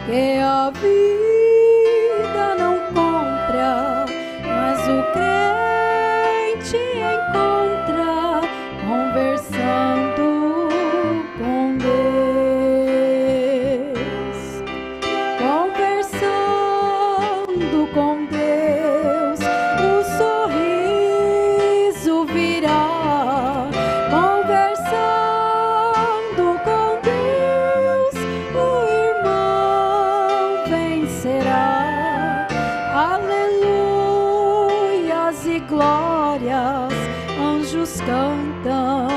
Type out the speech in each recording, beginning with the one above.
que a vida não compra, mas o crente encontra conversando com Deus, conversando com Deus, o sorriso virá. Conversando com Deus, o irmão vencerá. Aleluias e glórias, anjos cantam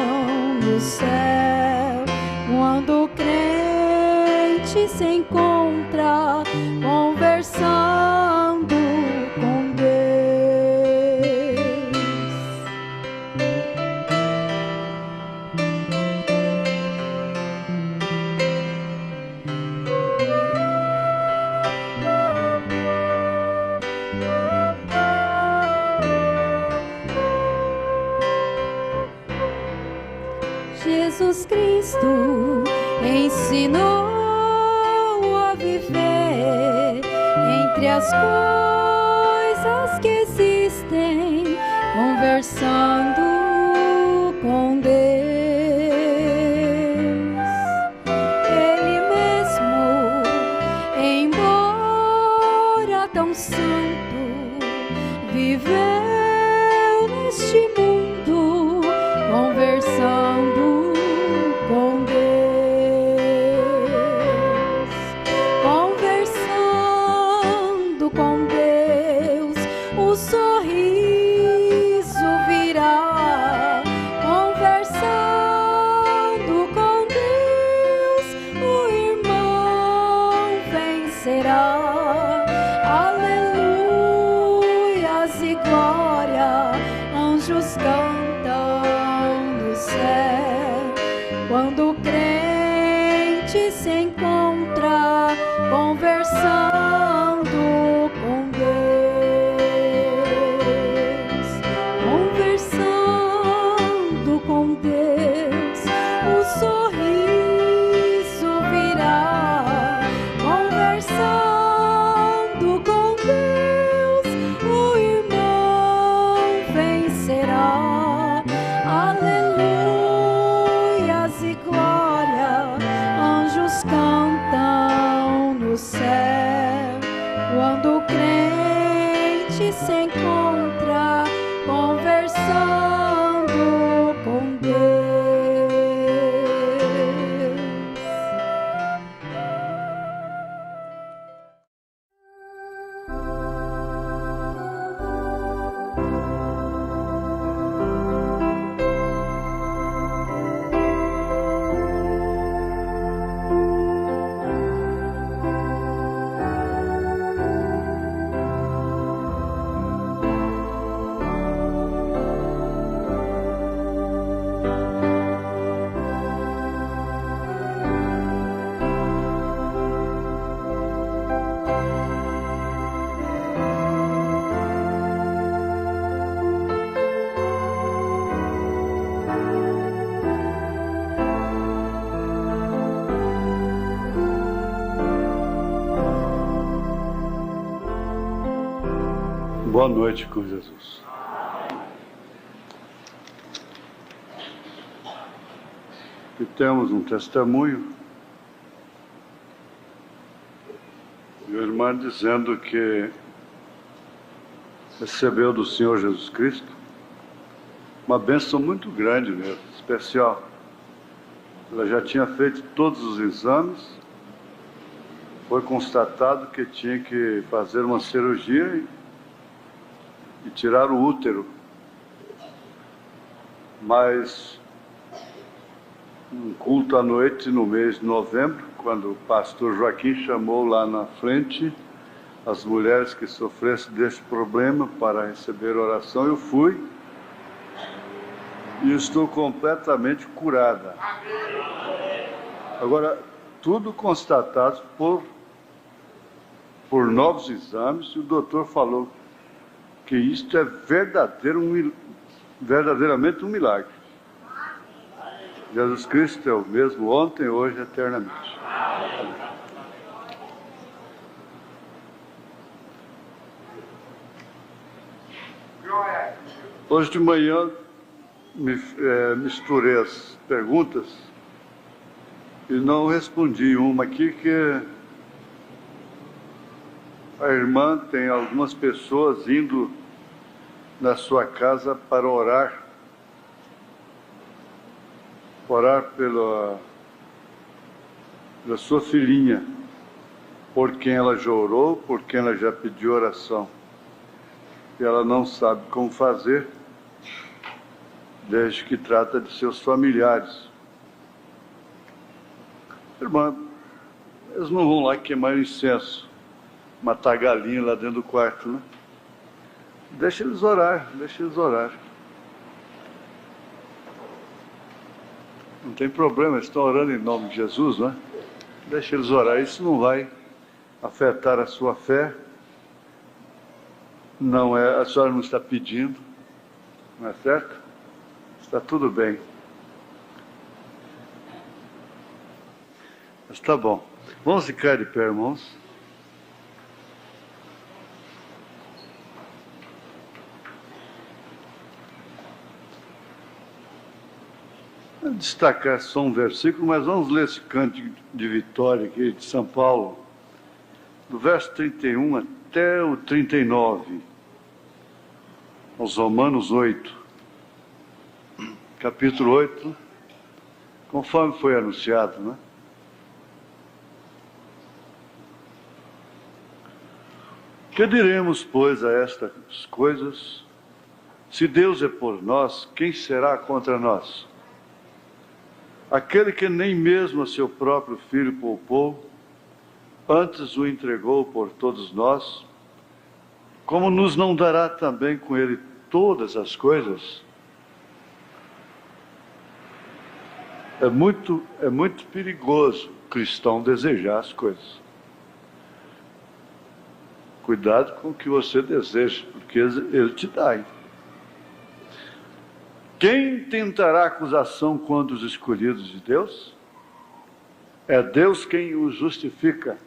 no céu, quando o crente se encontra conversando com Deus. Jesus Cristo ensinou a viver entre as coisas que existem, conversando com Deus. Ele mesmo, embora tão santo, viveu neste mundo conversando com Deus, conversando com Deus, o sorriso virá. Conversando com Deus, o irmão vencerá. Aleluias e glória, anjos cantam no céu, quando o crente se encontra conversando com Deus, conversando com Deus, o sorriso virá. Conversando com Deus, o irmão vencerá. Aleluias e glória, anjos cantam no céu, quando o crente se encontra conversando com Deus. Boa noite com Jesus. E temos um testemunho de uma irmã dizendo que recebeu do Senhor Jesus Cristo uma bênção muito grande mesmo, especial. Ela já tinha feito todos os exames, foi constatado que tinha que fazer uma cirurgia e tirar o útero. Mas um culto à noite no mês de novembro, quando o pastor Joaquim chamou lá na frente as mulheres que sofressem deste problema para receber oração, eu fui e estou completamente curada. Agora, tudo constatado por novos exames, e o doutor falou que isto é verdadeiramente um milagre. Jesus Cristo é o mesmo ontem, hoje e eternamente. Hoje de manhã misturei as perguntas e não respondi uma aqui, que a irmã tem algumas pessoas indo na sua casa para orar pela sua filhinha, por quem ela já orou, por quem ela já pediu oração. E ela não sabe como fazer, desde que trata de seus familiares. Irmã, eles não vão lá queimar incenso, matar galinha lá dentro do quarto, né? Deixa eles orar. Não tem problema, eles estão orando em nome de Jesus, né? Deixa eles orar, isso não vai afetar a sua fé. Não é, a senhora não está pedindo, não é certo? Está tudo bem. Mas tá bom. Vamos ficar de pé, irmãos. Vou destacar só um versículo, mas vamos ler esse canto de vitória aqui de São Paulo, do verso 31 até o 39, aos Romanos 8, capítulo 8, conforme foi anunciado, né? Que diremos, pois, a estas coisas? Se Deus é por nós, quem será contra nós? Aquele que nem mesmo a seu próprio Filho poupou, antes o entregou por todos nós, como nos não dará também com ele todas as coisas? É muito perigoso o cristão desejar as coisas. Cuidado com o que você deseja, porque ele te dá, hein? Quem tentará acusação contra os escolhidos de Deus? É Deus quem os justifica.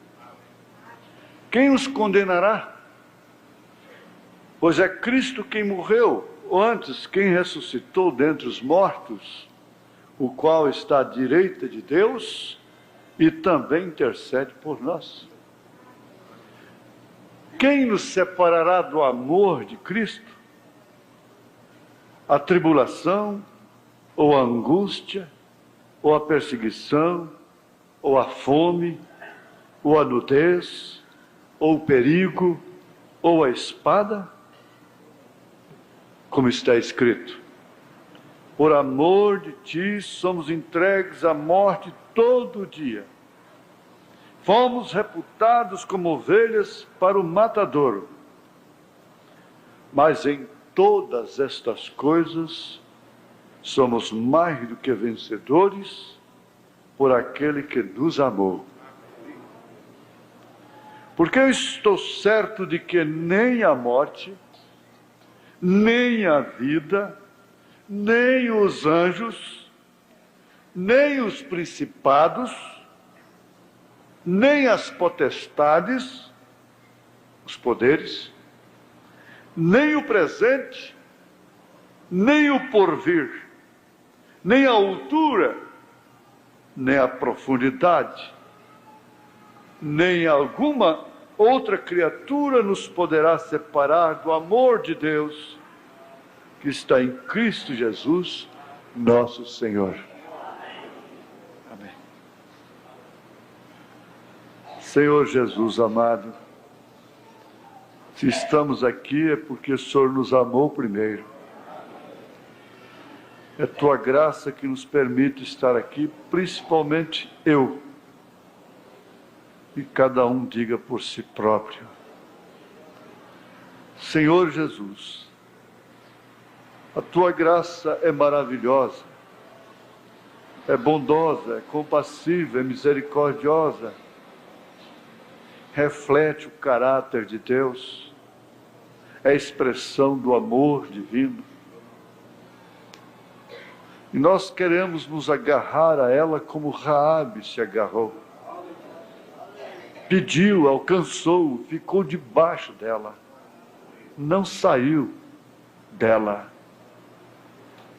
Quem os condenará? Pois é Cristo quem morreu, ou antes, quem ressuscitou dentre os mortos, o qual está à direita de Deus e também intercede por nós. Quem nos separará do amor de Cristo? A tribulação, ou a angústia, ou a perseguição, ou a fome, ou a nudez, ou o perigo, ou a espada? Como está escrito: por amor de ti somos entregues à morte todo dia. Fomos reputados como ovelhas para o matadouro. Mas em todas estas coisas somos mais do que vencedores por aquele que nos amou. Porque eu estou certo de que nem a morte, nem a vida, nem os anjos, nem os principados, nem as potestades, os poderes, nem o presente, nem o porvir, nem a altura, nem a profundidade, nem alguma outra criatura nos poderá separar do amor de Deus que está em Cristo Jesus, nosso Senhor. Amém. Senhor Jesus amado, se estamos aqui é porque o Senhor nos amou primeiro. É Tua graça que nos permite estar aqui, principalmente eu. E cada um diga por si próprio: Senhor Jesus, a Tua graça é maravilhosa, é bondosa, é compassiva, é misericordiosa, reflete o caráter de Deus, é a expressão do amor divino. E nós queremos nos agarrar a ela como Raabe se agarrou. Pediu, alcançou, ficou debaixo dela, não saiu dela.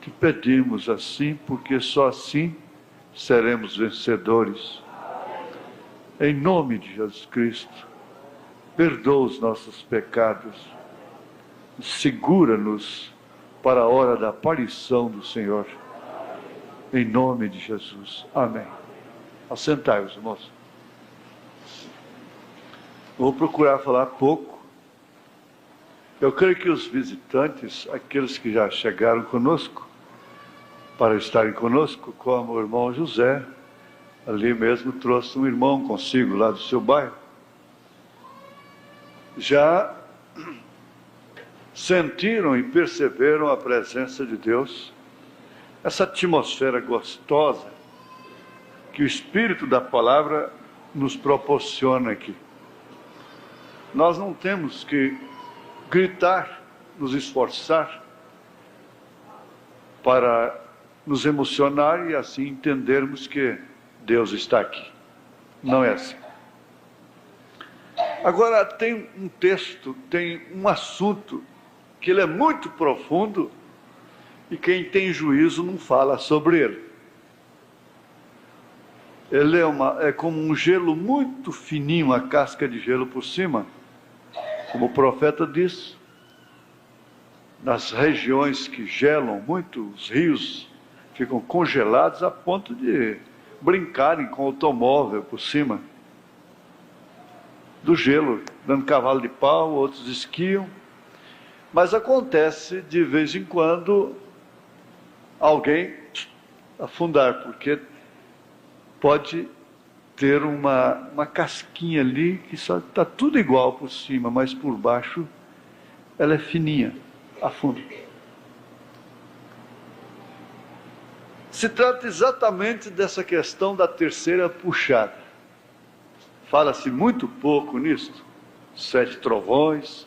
Te pedimos assim, porque só assim seremos vencedores. Em nome de Jesus Cristo, perdoa os nossos pecados, segura-nos para a hora da aparição do Senhor. Em nome de Jesus. Amém. Assentai-vos, irmãos. Vou procurar falar pouco. Eu creio que os visitantes, aqueles que já chegaram conosco, para estarem conosco, como o irmão José, ali mesmo trouxe um irmão consigo, lá do seu bairro, já sentiram e perceberam a presença de Deus, essa atmosfera gostosa que o Espírito da Palavra nos proporciona aqui. Nós não temos que gritar, nos esforçar para nos emocionar e assim entendermos que Deus está aqui. Não é assim. Agora, tem um texto, tem um assunto que ele é muito profundo e quem tem juízo não fala sobre ele. Ele é como um gelo muito fininho, uma casca de gelo por cima. Como o profeta disse, nas regiões que gelam muito, os rios ficam congelados a ponto de brincarem com o automóvel por cima do gelo, dando cavalo de pau, outros esquiam. Mas acontece de vez em quando alguém afundar, porque pode ter uma casquinha ali que só está tudo igual por cima, mas por baixo ela é fininha, afunda. Se trata exatamente dessa questão da terceira puxada. Fala-se muito pouco nisto. 7 trovões,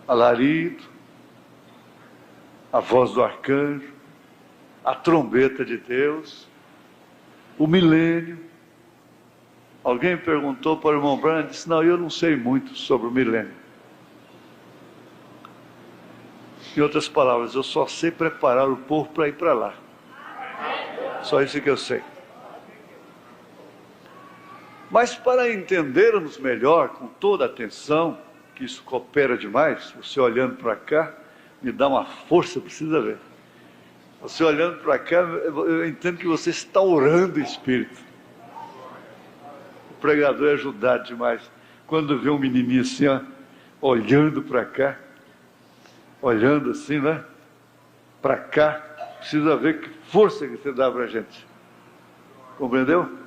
alarido, a voz do arcanjo, a trombeta de Deus, o milênio. Alguém perguntou para o irmão Branham, disse: não, eu não sei muito sobre o milênio. Em outras palavras, eu só sei preparar o povo para ir para lá. Só isso que eu sei. Mas para entendermos melhor, com toda a atenção, que isso coopera demais, você olhando para cá, me dá uma força, precisa ver. Você olhando para cá, eu entendo que você está orando em espírito. O pregador é ajudado demais. Quando vê um menininho assim, ó, olhando para cá, olhando assim, né? Para cá, precisa ver que força que você dá para a gente. Compreendeu?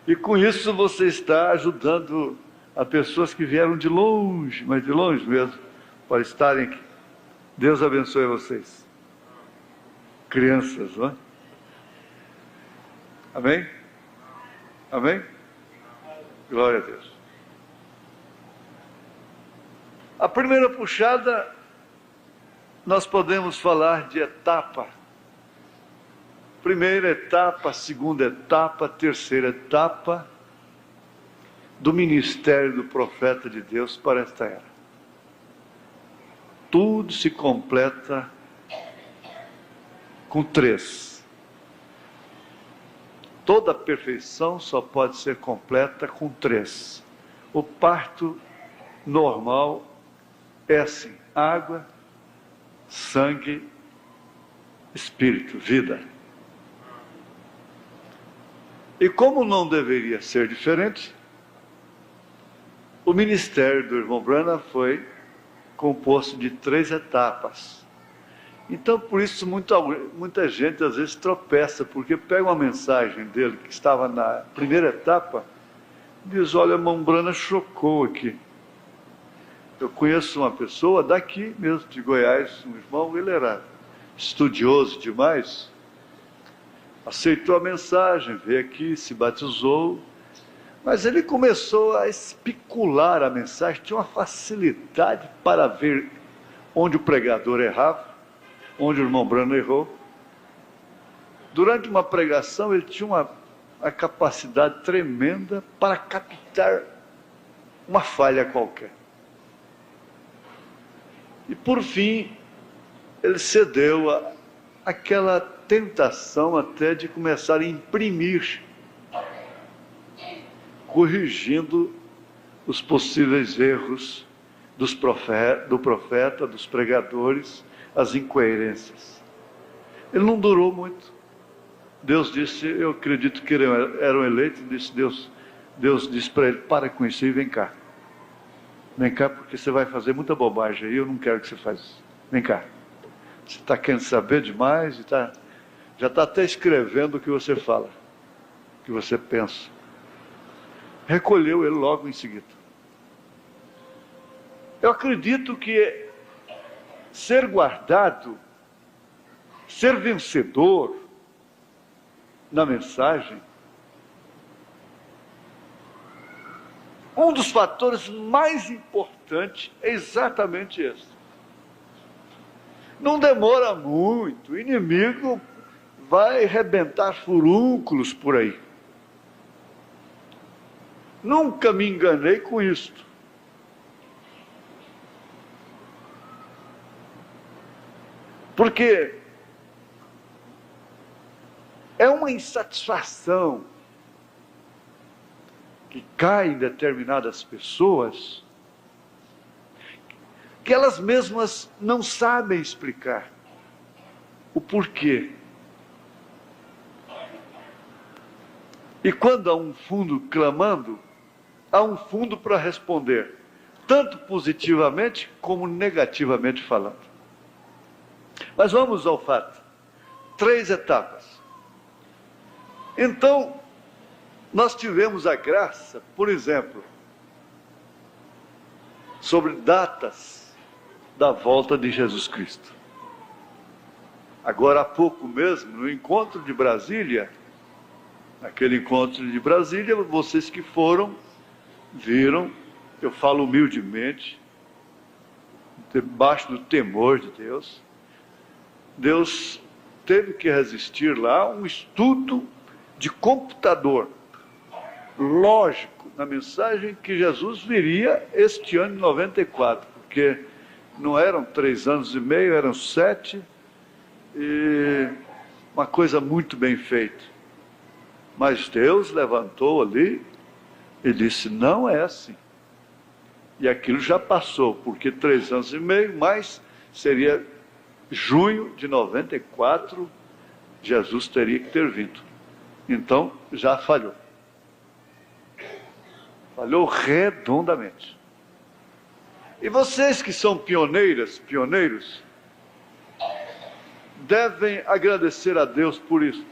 E com isso você está ajudando a pessoas que vieram de longe, mas de longe mesmo, para estarem aqui. Deus abençoe vocês. Crianças, não é? Amém? Amém? Glória a Deus. A primeira puxada, nós podemos falar de etapa. Primeira etapa, segunda etapa, terceira etapa do ministério do profeta de Deus para esta era. Tudo se completa com 3. Toda a perfeição só pode ser completa com 3. O parto normal é assim: água, sangue, espírito, vida. E como não deveria ser diferente, o ministério do irmão Branham foi composto de 3 etapas. Então, por isso, muita gente às vezes tropeça, porque pega uma mensagem dele que estava na primeira etapa, e diz: olha, o irmão Branham chocou aqui. Eu conheço uma pessoa daqui mesmo, de Goiás, um irmão, ele era estudioso demais, aceitou a mensagem, veio aqui, se batizou, mas ele começou a especular a mensagem, tinha uma facilidade para ver onde o pregador errava, onde o irmão Branham errou. Durante uma pregação, ele tinha uma capacidade tremenda para captar uma falha qualquer. E por fim, ele cedeu àquela tentação até de começar a imprimir, corrigindo os possíveis erros do profeta, dos pregadores, as incoerências. Ele não durou muito. Deus disse, eu acredito que eram eleitos, Deus disse para ele, para com isso e vem cá. Vem cá porque você vai fazer muita bobagem aí, eu não quero que você faça isso. Vem cá. Você está querendo saber demais e já está até escrevendo o que você fala, o que você pensa. Recolheu ele logo em seguida. Eu acredito que ser guardado, ser vencedor na mensagem, um dos fatores mais importantes é exatamente esse. Não demora muito, o inimigo vai arrebentar furúnculos por aí. Nunca me enganei com isto. Porque é uma insatisfação que cai em determinadas pessoas, que elas mesmas não sabem explicar o porquê. E quando há um fundo clamando, há um fundo para responder, tanto positivamente como negativamente falando. Mas vamos ao fato. 3 etapas. Então, nós tivemos a graça, por exemplo, sobre datas da volta de Jesus Cristo. Agora há pouco mesmo, no encontro de Brasília, naquele encontro de Brasília, vocês que foram, viram, eu falo humildemente, debaixo do temor de Deus, Deus teve que resistir lá um estudo de computador, lógico, na mensagem que Jesus viria este ano de 94, porque não eram 3 anos e meio, eram 7, e uma coisa muito bem feita. Mas Deus levantou ali e disse, não é assim. E aquilo já passou, porque 3 anos e meio, mas seria junho de 94, Jesus teria que ter vindo. Então, já falhou. Falhou redondamente. E vocês que são pioneiros, devem agradecer a Deus por isso.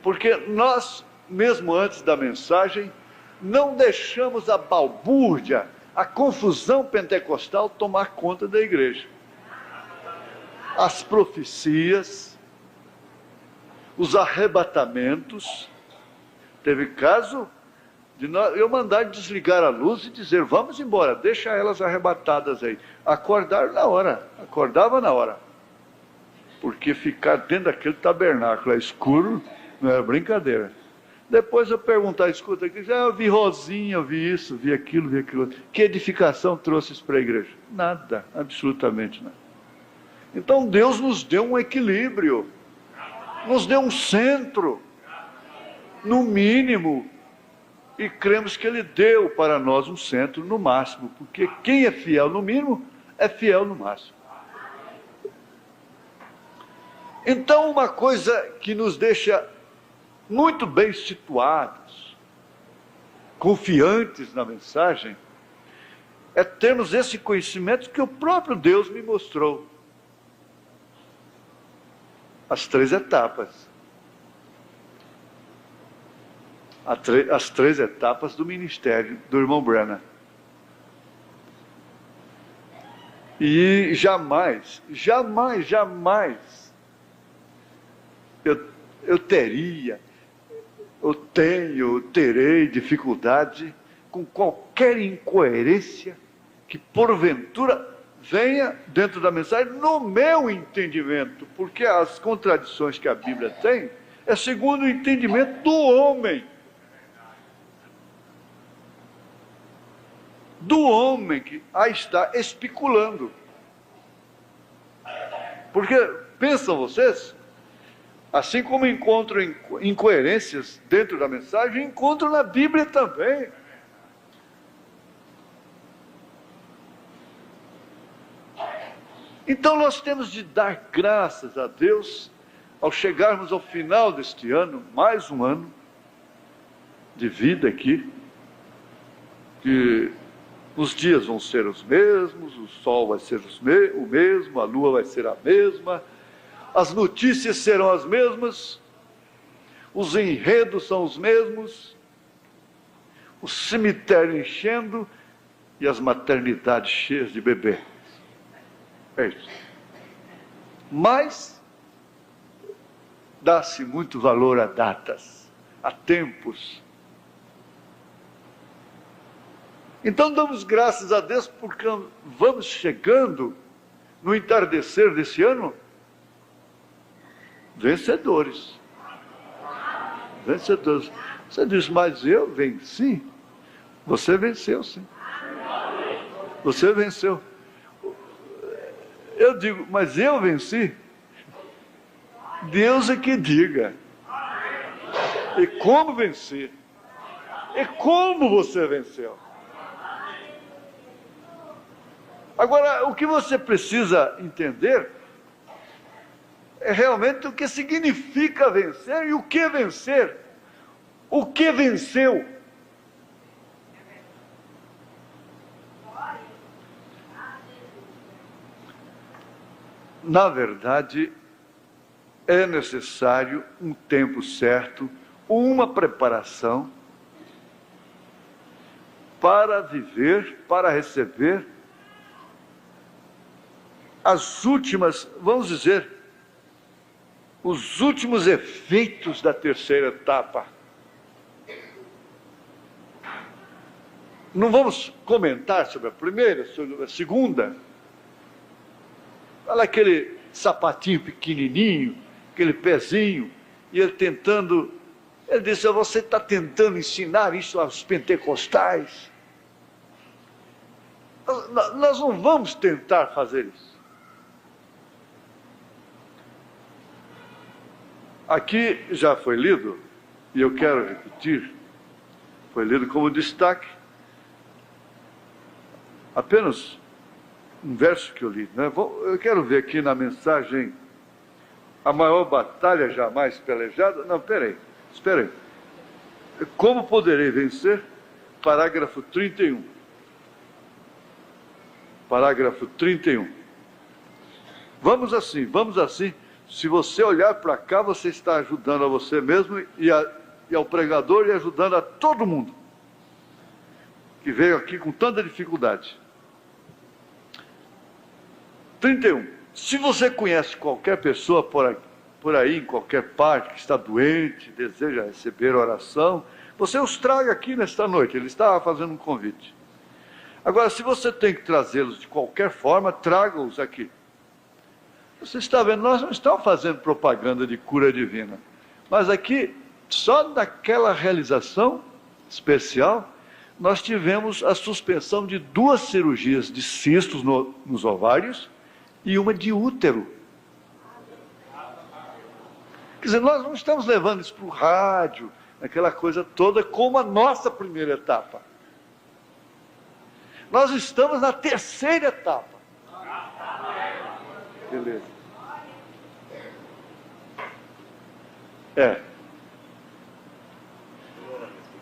Porque nós, mesmo antes da mensagem, não deixamos a balbúrdia, a confusão pentecostal tomar conta da igreja. As profecias, os arrebatamentos. Teve caso de eu mandar desligar a luz e dizer, vamos embora, deixa elas arrebatadas aí. Acordaram na hora, acordava na hora. Porque ficar dentro daquele tabernáculo escuro não era brincadeira. Depois eu perguntar, escuta, eu vi Rosinha, eu vi isso, vi aquilo. Que edificação trouxe isso para a igreja? Nada, absolutamente nada. Então Deus nos deu um equilíbrio, nos deu um centro, no mínimo, e cremos que Ele deu para nós um centro no máximo, porque quem é fiel no mínimo, é fiel no máximo. Então uma coisa que nos deixa muito bem situados, confiantes na mensagem, é termos esse conhecimento que o próprio Deus me mostrou. As 3 etapas. As 3 etapas do ministério do irmão Branham. E jamais eu terei dificuldade com qualquer incoerência que porventura venha dentro da mensagem, no meu entendimento, porque as contradições que a Bíblia tem é segundo o entendimento do homem. Do homem que está especulando. Porque, pensam vocês, assim como encontram incoerências dentro da mensagem, encontram na Bíblia também. Então nós temos de dar graças a Deus ao chegarmos ao final deste ano, mais um ano de vida aqui, que os dias vão ser os mesmos, o sol vai ser o mesmo, a lua vai ser a mesma, as notícias serão as mesmas, os enredos são os mesmos, o cemitério enchendo e as maternidades cheias de bebê. É isso. Mas dá-se muito valor a datas, a tempos. Então damos graças a Deus porque vamos chegando no entardecer desse ano vencedores. Vencedores. Você diz, mas eu venci? Você venceu, sim. Você venceu. Eu digo, mas eu venci? Deus é que diga. E como vencer? E como você venceu? Agora, o que você precisa entender é realmente o que significa vencer e o que vencer. O que venceu? Na verdade, é necessário um tempo certo, uma preparação para viver, para receber as últimas, vamos dizer, os últimos efeitos da terceira etapa. Não vamos comentar sobre a primeira, sobre a segunda. Olha aquele sapatinho pequenininho, aquele pezinho, e ele tentando, ele disse, você está tentando ensinar isso aos pentecostais? Nós não vamos tentar fazer isso. Aqui já foi lido, e eu quero repetir, foi lido como destaque, apenas um verso que eu li, né? Eu quero ver aqui na mensagem, a maior batalha jamais pelejada. Não, espera aí. Como poderei vencer? Parágrafo 31. Parágrafo 31. Vamos assim. Se você olhar para cá, você está ajudando a você mesmo e ao pregador e ajudando a todo mundo que veio aqui com tanta dificuldade. 31. Se você conhece qualquer pessoa por aí, em qualquer parte, que está doente, deseja receber oração, você os traga aqui nesta noite. Ele estava fazendo um convite. Agora, se você tem que trazê-los de qualquer forma, traga-os aqui. Você está vendo, nós não estamos fazendo propaganda de cura divina. Mas aqui, só daquela realização especial, nós tivemos a suspensão de 2 cirurgias de cistos nos ovários, e uma de útero. Quer dizer, nós não estamos levando isso para o rádio, aquela coisa toda, como a nossa primeira etapa. Nós estamos na terceira etapa. Beleza.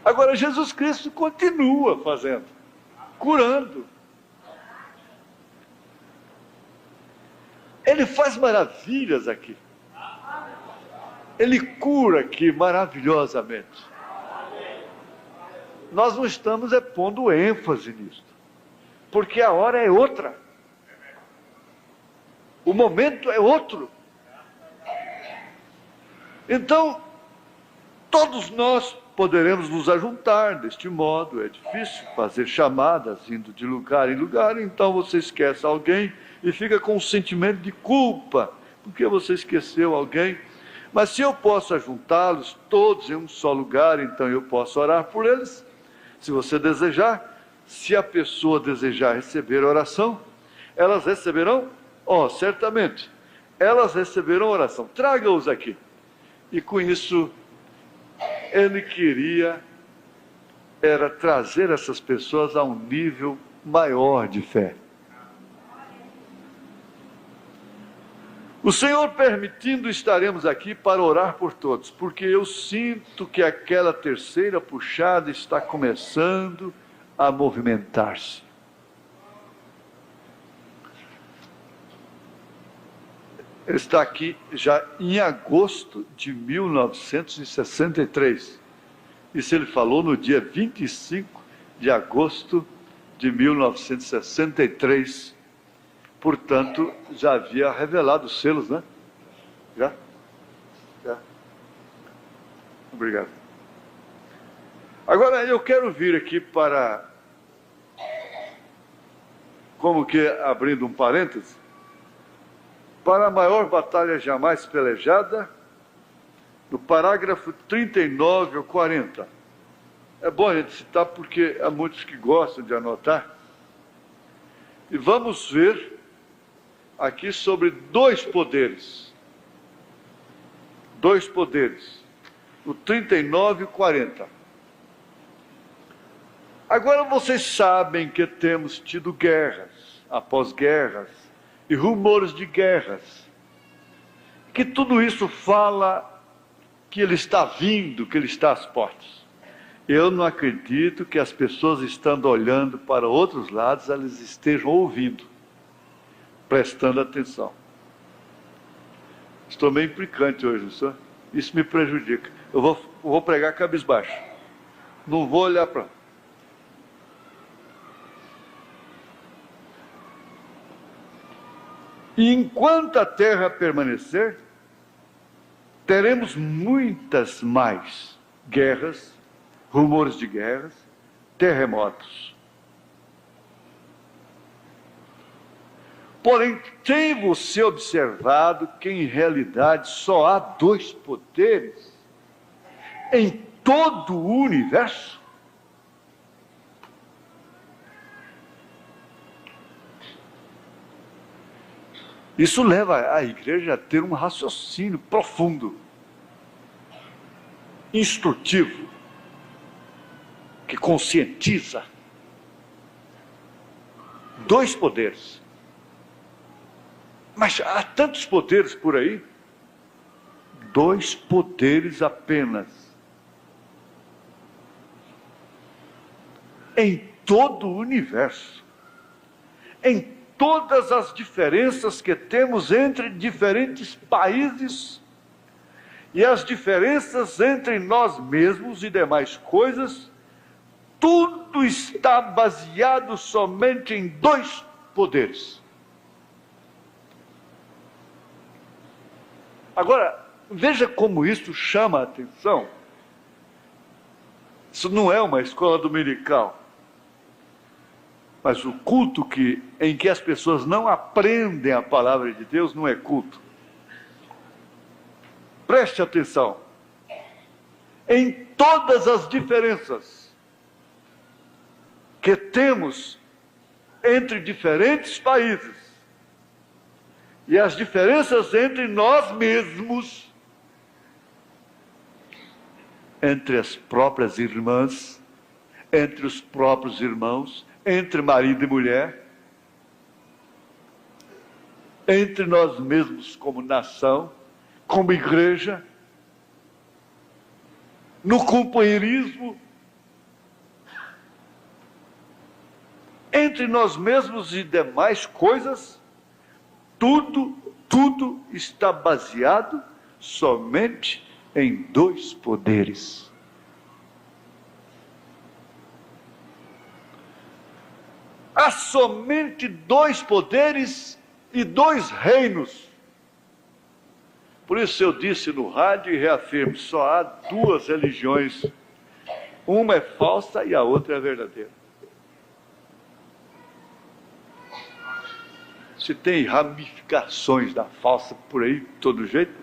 Agora, Jesus Cristo continua fazendo, curando. Ele faz maravilhas aqui. Ele cura aqui maravilhosamente. Nós não estamos pondo ênfase nisso, porque a hora é outra. O momento é outro. Então, todos nós poderemos nos ajuntar deste modo. É difícil fazer chamadas indo de lugar em lugar, então você esquece alguém e fica com um sentimento de culpa, porque você esqueceu alguém. Mas se eu posso ajuntá-los todos em um só lugar, então eu posso orar por eles. Se você desejar, se a pessoa desejar receber oração, elas receberão, certamente. elas receberam oração. Traga-os aqui. E com isso, ele queria era trazer essas pessoas a um nível maior de fé. O Senhor permitindo, estaremos aqui para orar por todos, porque eu sinto que aquela terceira puxada está começando a movimentar-se. Ele está aqui já em agosto de 1963. Isso ele falou no dia 25 de agosto de 1963. Portanto, já havia revelado os selos, né? Já? Obrigado. Agora, eu quero vir aqui para, como que, abrindo um parêntese, para a maior batalha jamais pelejada, no parágrafo 39 ou 40. É bom a gente citar porque há muitos que gostam de anotar. E vamos ver aqui sobre dois poderes. Dois poderes. No 39 e 40. Agora vocês sabem que temos tido guerras, após guerras, e rumores de guerras. Que tudo isso fala que ele está vindo, que ele está às portas. Eu não acredito que as pessoas estando olhando para outros lados, elas estejam ouvindo, prestando atenção. Estou meio implicante hoje, não sou? Isso me prejudica. Eu vou pregar cabisbaixo. Não vou olhar para... E enquanto a terra permanecer, teremos muitas mais guerras, rumores de guerras, terremotos. Porém, tem você observado que em realidade só há dois poderes em todo o universo? Isso leva a igreja a ter um raciocínio profundo, instrutivo, que conscientiza. Dois poderes. Mas há tantos poderes por aí. Dois poderes apenas. Em todo o universo. Em todas as diferenças que temos entre diferentes países e as diferenças entre nós mesmos e demais coisas, tudo está baseado somente em dois poderes. Agora, veja como isso chama a atenção. Isso não é uma escola dominical. Mas o culto em que as pessoas não aprendem a palavra de Deus não é culto. Preste atenção. Em todas as diferenças que temos entre diferentes países e as diferenças entre nós mesmos, entre as próprias irmãs, entre os próprios irmãos, entre marido e mulher, entre nós mesmos como nação, como igreja, no companheirismo, entre nós mesmos e demais coisas, tudo está baseado somente em dois poderes. Há somente dois poderes e dois reinos. Por isso eu disse no rádio e reafirmo, só há duas religiões. Uma é falsa e a outra é verdadeira. Se tem ramificações da falsa por aí, de todo jeito,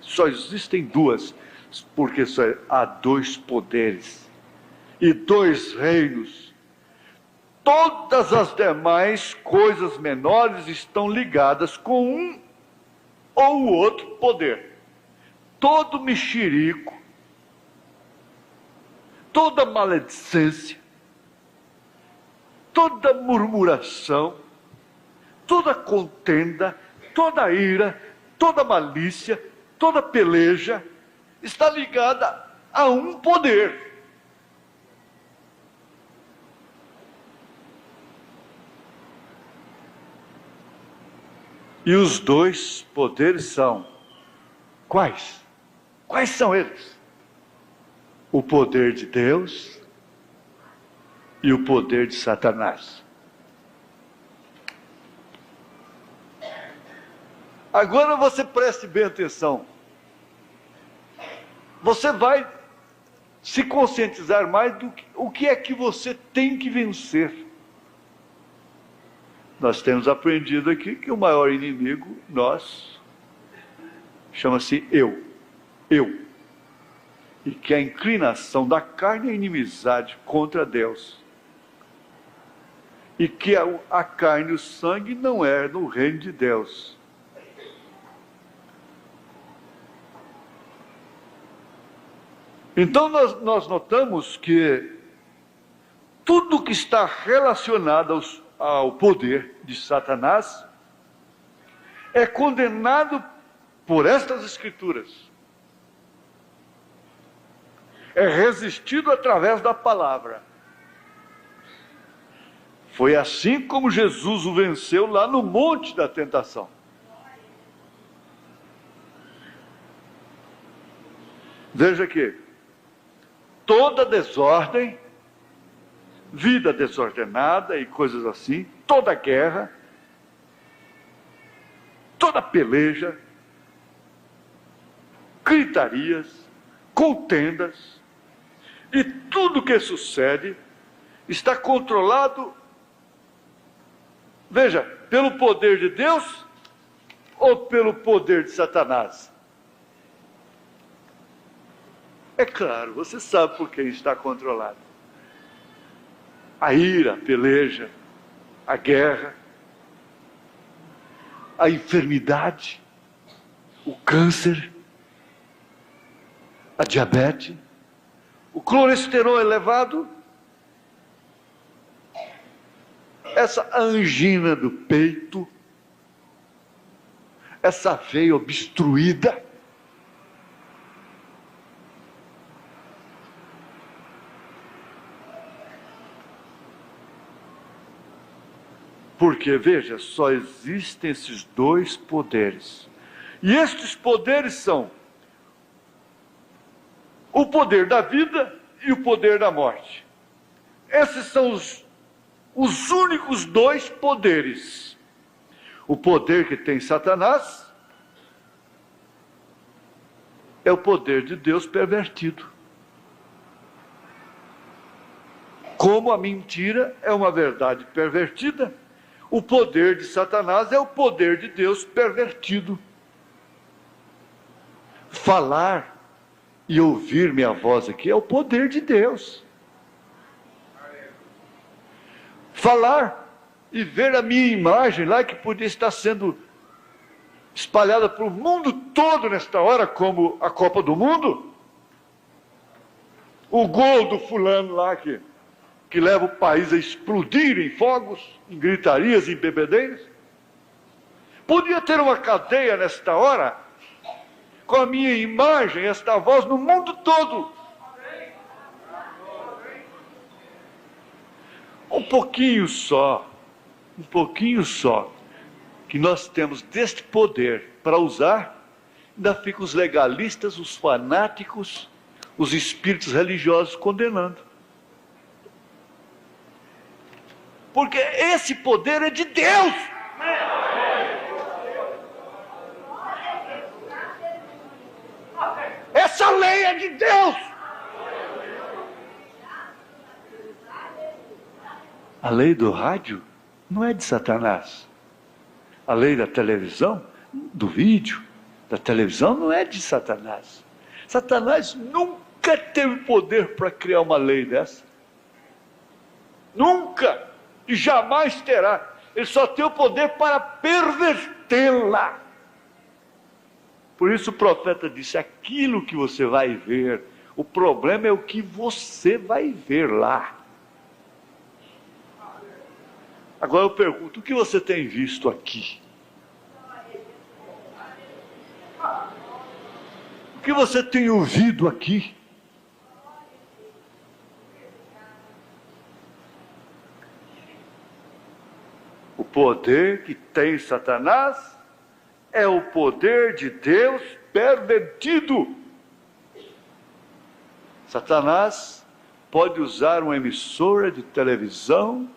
só existem duas, porque só há dois poderes e dois reinos. Todas as demais coisas menores estão ligadas com um ou o outro poder. Todo mexerico, toda maledicência, toda murmuração, toda contenda, toda ira, toda malícia, toda peleja está ligada a um poder. E os dois poderes são quais? Quais são eles? O poder de Deus e o poder de Satanás. Agora você preste bem atenção. Você vai se conscientizar mais do que o que é que você tem que vencer. Nós temos aprendido aqui que o maior inimigo nosso chama-se eu. E que a inclinação da carne é inimizade contra Deus. E que a carne e o sangue não é no reino de Deus. Então nós notamos que tudo que está relacionado ao poder de Satanás é condenado por estas Escrituras. É resistido através da palavra. Foi assim como Jesus o venceu lá no monte da tentação. Veja aqui, toda desordem, vida desordenada e coisas assim, toda guerra, toda peleja, gritarias, contendas, e tudo que sucede está controlado, veja, pelo poder de Deus ou pelo poder de Satanás? É claro, você sabe por quem está controlado. A ira, a peleja, a guerra, a enfermidade, o câncer, a diabetes, o colesterol elevado, essa angina do peito, essa veia obstruída, porque, veja, só existem esses dois poderes. E estes poderes são o poder da vida e o poder da morte. Esses são os únicos dois poderes. O poder que tem Satanás é o poder de Deus pervertido. Como a mentira é uma verdade pervertida, o poder de Satanás é o poder de Deus pervertido. Falar e ouvir minha voz aqui é o poder de Deus. Falar e ver a minha imagem lá, que podia estar sendo espalhada para o mundo todo nesta hora, como a Copa do Mundo. O gol do fulano lá que leva o país a explodir em fogos, em gritarias, em bebedeiras. Podia ter uma cadeia nesta hora, com a minha imagem, esta voz no mundo todo. Um pouquinho só, que nós temos deste poder para usar, ainda ficam os legalistas, os fanáticos, os espíritos religiosos condenando. Porque esse poder é de Deus. Essa lei é de Deus. A lei do rádio não é de Satanás. A lei da televisão, do vídeo, da televisão não é de Satanás. Satanás nunca teve poder para criar uma lei dessa. Nunca. E jamais terá. Ele só tem o poder para pervertê-la. Por isso o profeta disse: aquilo que você vai ver, o problema é o que você vai ver lá. Agora eu pergunto: o que você tem visto aqui? O que você tem ouvido aqui? O poder que tem Satanás é o poder de Deus pervertido. Satanás pode usar uma emissora de televisão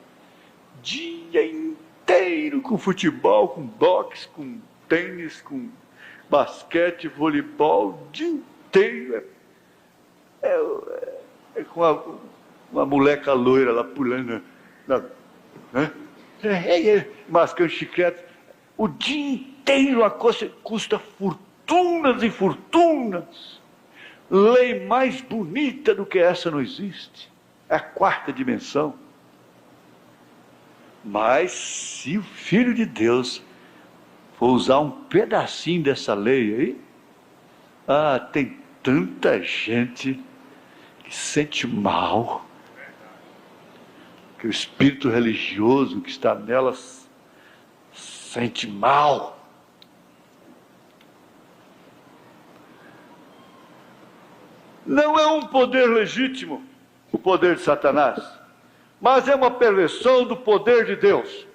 dia inteiro com futebol, com boxe, com tênis, com basquete, voleibol, o dia inteiro. É com uma moleca loira lá pulando, mascando chiclete, o dia inteiro. A coisa custa fortunas e fortunas. Lei mais bonita do que essa não existe. É a quarta dimensão. Mas se o Filho de Deus for usar um pedacinho dessa lei aí, tem tanta gente que sente mal, que o espírito religioso que está nelas sente mal. Não é um poder legítimo, o poder de Satanás, mas é uma perversão do poder de Deus.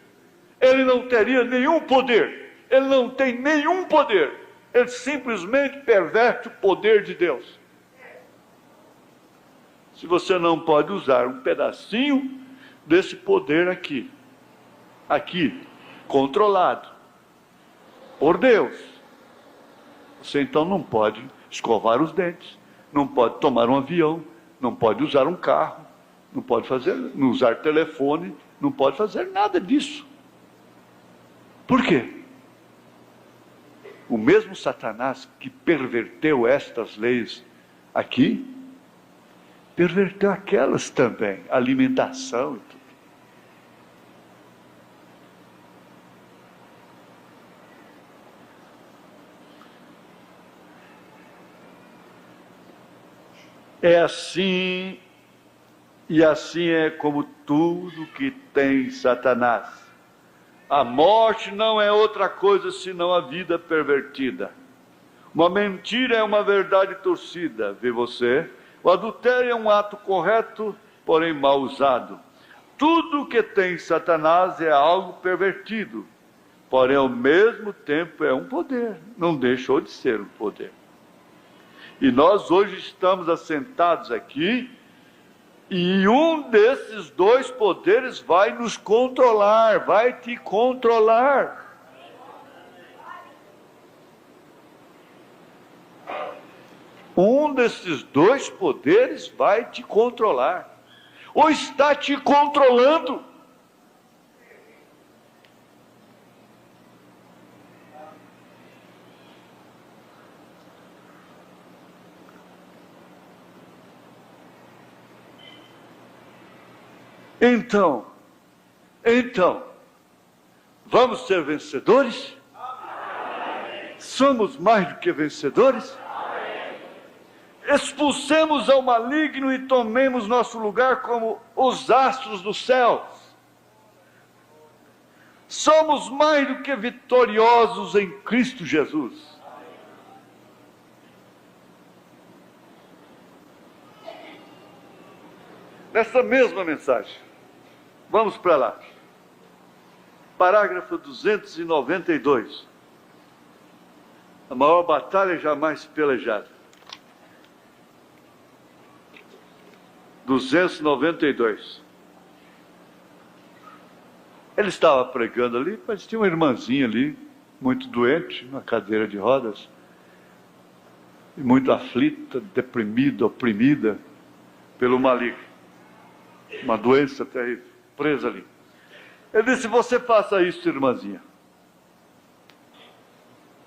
Ele não teria nenhum poder, ele não tem nenhum poder, ele simplesmente perverte o poder de Deus. Se você não pode usar um pedacinho desse poder aqui, controlado por Deus, você então não pode escovar os dentes, não pode tomar um avião, não pode usar um carro, não pode não usar telefone, não pode fazer nada disso. Por quê? O mesmo Satanás que perverteu estas leis aqui, perverteu aquelas também, alimentação e tudo. É assim, e assim é como tudo que tem Satanás. A morte não é outra coisa senão a vida pervertida. Uma mentira é uma verdade torcida, vê você? O adultério é um ato correto, porém mal usado. Tudo que tem Satanás é algo pervertido, porém ao mesmo tempo é um poder, não deixou de ser um poder. E nós hoje estamos assentados aqui, e um desses dois poderes vai nos controlar, vai te controlar. Um desses dois poderes vai te controlar, ou está te controlando. Então, vamos ser vencedores? Amém. Somos mais do que vencedores? Amém. Expulsemos ao maligno e tomemos nosso lugar como os astros dos céus. Somos mais do que vitoriosos em Cristo Jesus. Nessa mesma mensagem, vamos para lá. Parágrafo 292. A maior batalha jamais pelejada. 292. Ele estava pregando ali, mas tinha uma irmãzinha ali, muito doente, na cadeira de rodas, e muito aflita, deprimida, oprimida pelo maligno. Uma doença terrível, presa ali. Ele disse: você faça isso, irmãzinha.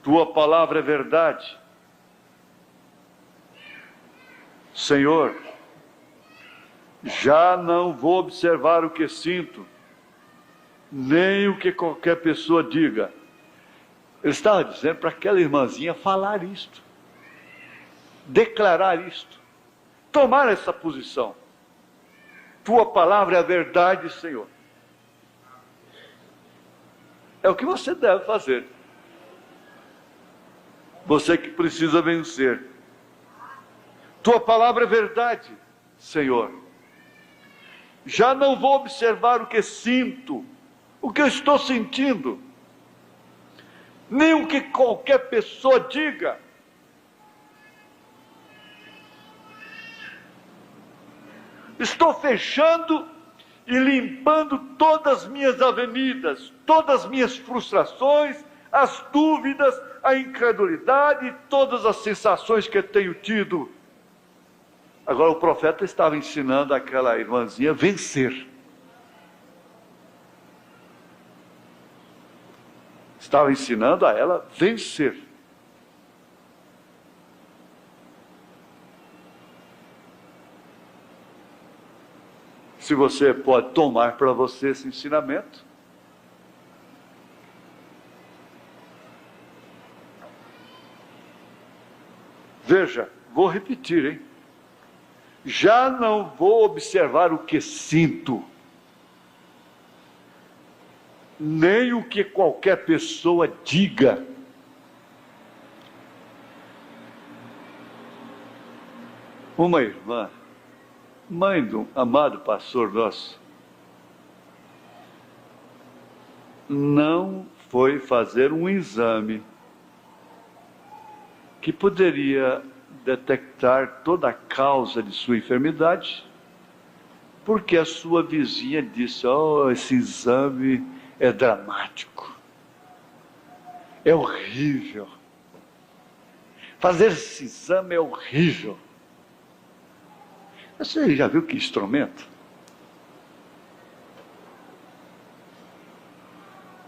Tua palavra é verdade. Senhor, já não vou observar o que sinto, nem o que qualquer pessoa diga. Ele estava dizendo para aquela irmãzinha falar isto, declarar isto, tomar essa posição. Tua palavra é a verdade, Senhor. É o que você deve fazer. Você que precisa vencer. Tua palavra é verdade, Senhor. Já não vou observar o que sinto, o que eu estou sentindo, nem o que qualquer pessoa diga. Estou fechando e limpando todas as minhas avenidas, todas as minhas frustrações, as dúvidas, a incredulidade, todas as sensações que eu tenho tido. Agora o profeta estava ensinando aquela irmãzinha a vencer. Estava ensinando a ela vencer. Se você pode tomar para você esse ensinamento, veja, vou repetir, hein? Já não vou observar o que sinto, nem o que qualquer pessoa diga. Uma irmã, mãe do amado pastor nosso, não foi fazer um exame que poderia detectar toda a causa de sua enfermidade, porque a sua vizinha disse: oh, esse exame é dramático, é horrível, fazer esse exame é horrível. Você já viu que instrumento?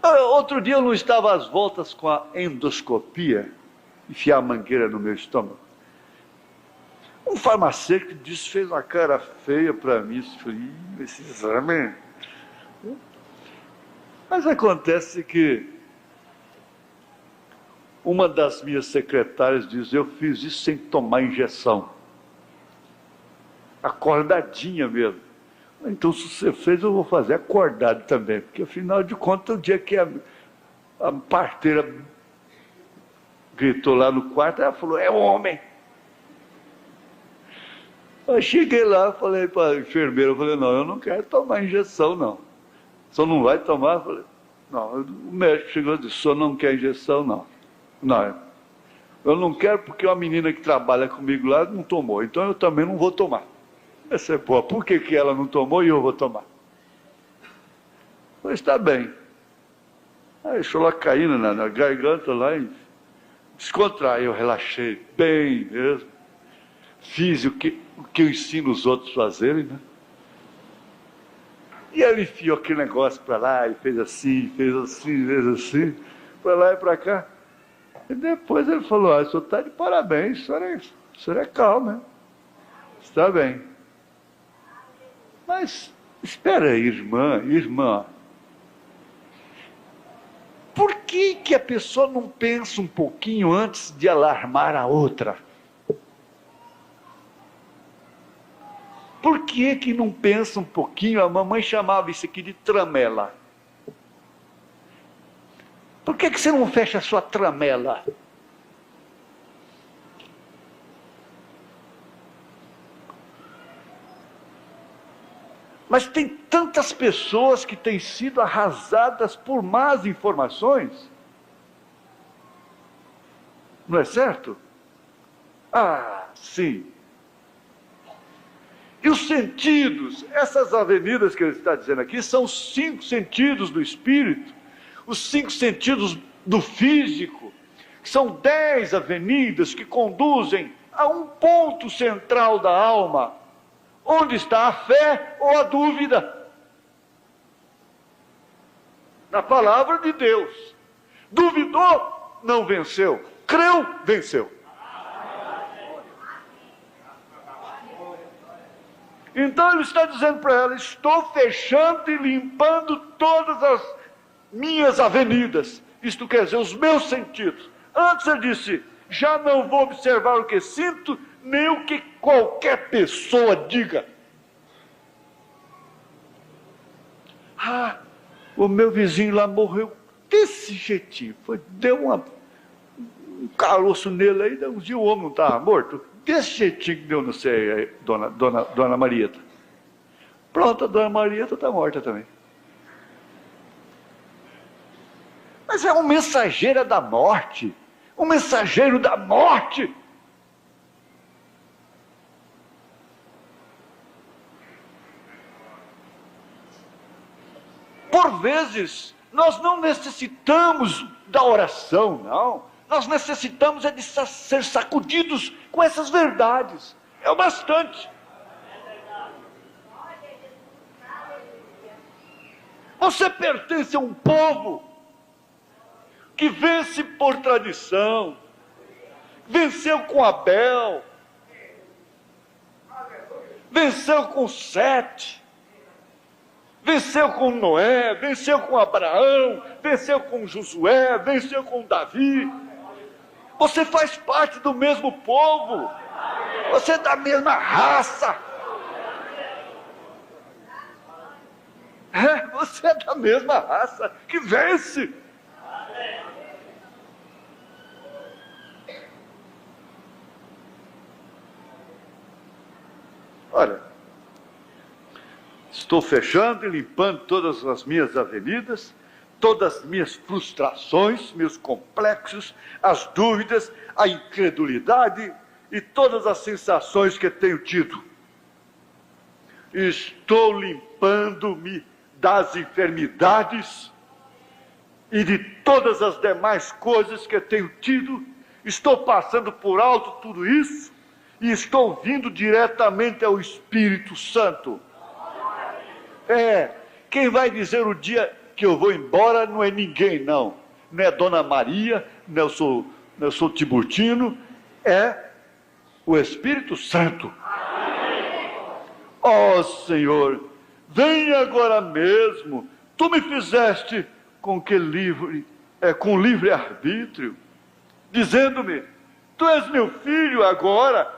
Outro dia eu não estava às voltas com a endoscopia, enfiar a mangueira no meu estômago. Um farmacêutico disse, fez uma cara feia para mim, falei, esse exame. Mas acontece que uma das minhas secretárias diz, eu fiz isso sem tomar injeção. Acordadinha mesmo. Então, se você fez, eu vou fazer acordado também, porque afinal de contas, o dia que a parteira gritou lá no quarto, ela falou, é homem. Eu cheguei lá, falei para a enfermeira, não, eu não quero tomar injeção, não. O senhor não vai tomar? Eu falei, não, o médico chegou e disse, o senhor não quer injeção, não. Não, eu não quero porque uma menina que trabalha comigo lá não tomou, então eu também não vou tomar. Essa é boa, por que ela não tomou e eu vou tomar? Mas está bem. Aí deixou lá caindo na garganta lá e descontraiu, eu relaxei bem mesmo. Fiz o que eu ensino os outros a fazerem, né? E ele enfiou aquele negócio para lá e fez assim, para lá e para cá. E depois ele falou, o senhor está de parabéns, o senhor é calmo, né? Está bem. Mas, espera aí, irmã. Por que a pessoa não pensa um pouquinho antes de alarmar a outra? Por que não pensa um pouquinho? A mamãe chamava isso aqui de tramela. Por que você não fecha a sua tramela? Mas tem tantas pessoas que têm sido arrasadas por más informações. Não é certo? Ah, sim. E os sentidos, essas avenidas que ele está dizendo aqui, são os 5 sentidos do espírito, os 5 sentidos do físico, que são 10 avenidas que conduzem a um ponto central da alma, onde está a fé ou a dúvida? Na palavra de Deus. Duvidou, não venceu. Creu, venceu. Então ele está dizendo para ela, estou fechando e limpando todas as minhas avenidas, Isto quer dizer, os meus sentidos. Antes ele disse, já não vou observar o que sinto, nem o que qualquer pessoa diga. Ah, o meu vizinho lá morreu desse jeitinho. Deu um caroço nele aí, um dia o homem não estava morto. Desse jeitinho que deu, não sei, dona Marieta. Pronto, a dona Marieta está morta também. Mas é um mensageiro da morte. Um mensageiro da morte. Por vezes, nós não necessitamos da oração, não. Nós necessitamos é de ser sacudidos com essas verdades. É o bastante. Você pertence a um povo que vence por tradição, venceu com Abel, venceu com Sete, venceu com Noé, venceu com Abraão, venceu com Josué, venceu com Davi. Você faz parte do mesmo povo, você é da mesma raça. Você é da mesma raça que vence. Olha, estou fechando e limpando todas as minhas avenidas, todas as minhas frustrações, meus complexos, as dúvidas, a incredulidade e todas as sensações que tenho tido. Estou limpando-me das enfermidades e de todas as demais coisas que tenho tido. Estou passando por alto tudo isso e estou vindo diretamente ao Espírito Santo. Quem vai dizer o dia que eu vou embora não é ninguém, não. Não é Dona Maria, não eu sou Tiburtino, é o Espírito Santo. Ó Senhor, vem agora mesmo. Tu me fizeste com livre arbítrio, dizendo-me, tu és meu filho agora.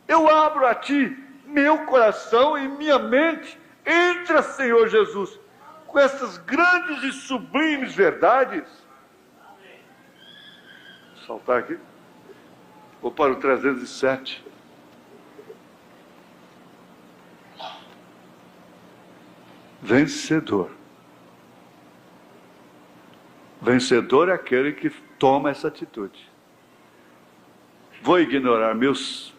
Eu abro a ti meu coração e minha mente. Entra, Senhor Jesus, com essas grandes e sublimes verdades. Vou saltar aqui. Vou para o 307. Vencedor. Vencedor é aquele que toma essa atitude. Vou ignorar meus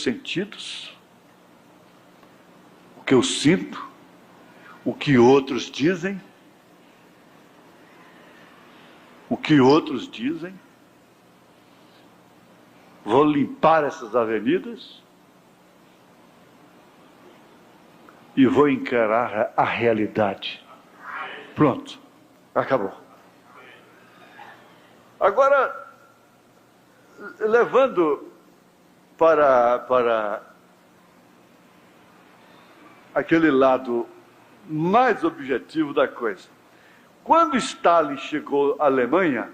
sentidos, o que eu sinto, o que outros dizem, vou limpar essas avenidas e vou encarar a realidade. Pronto, acabou. Agora, levando para aquele lado mais objetivo da coisa. Quando Stalin chegou à Alemanha,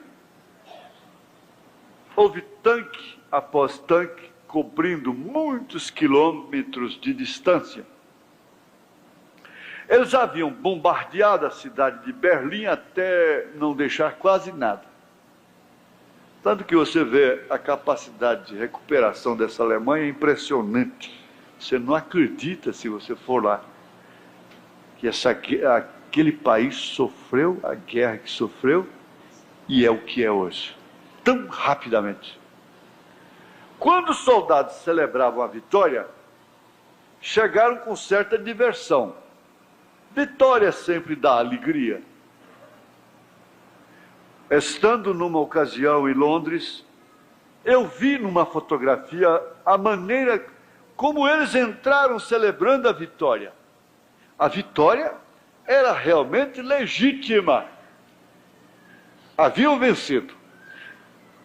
houve tanque após tanque cobrindo muitos quilômetros de distância. Eles haviam bombardeado a cidade de Berlim até não deixar quase nada. Tanto que você vê a capacidade de recuperação dessa Alemanha é impressionante. Você não acredita, se você for lá, que aquele país sofreu a guerra que sofreu e é o que é hoje. Tão rapidamente. Quando os soldados celebravam a vitória, chegaram com certa diversão. Vitória sempre dá alegria. Estando numa ocasião em Londres, eu vi numa fotografia a maneira como eles entraram celebrando a vitória. A vitória era realmente legítima. Haviam vencido.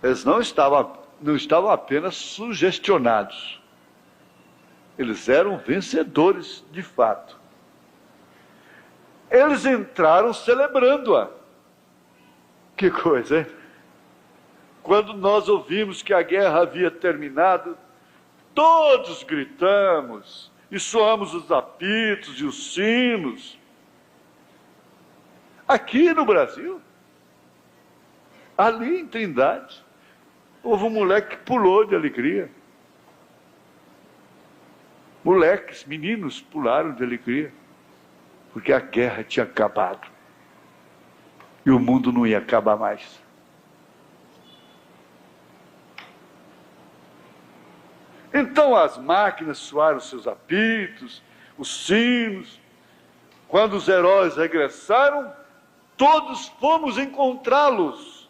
Eles não estavam apenas sugestionados. Eles eram vencedores de fato. Eles entraram celebrando-a. Que coisa, hein? Quando nós ouvimos que a guerra havia terminado, todos gritamos e soamos os apitos e os sinos. Aqui no Brasil, ali em Trindade, houve um moleque que pulou de alegria. Moleques, meninos pularam de alegria, porque a guerra tinha acabado e o mundo não ia acabar mais. Então as máquinas soaram seus apitos, os sinos. Quando os heróis regressaram, todos fomos encontrá-los.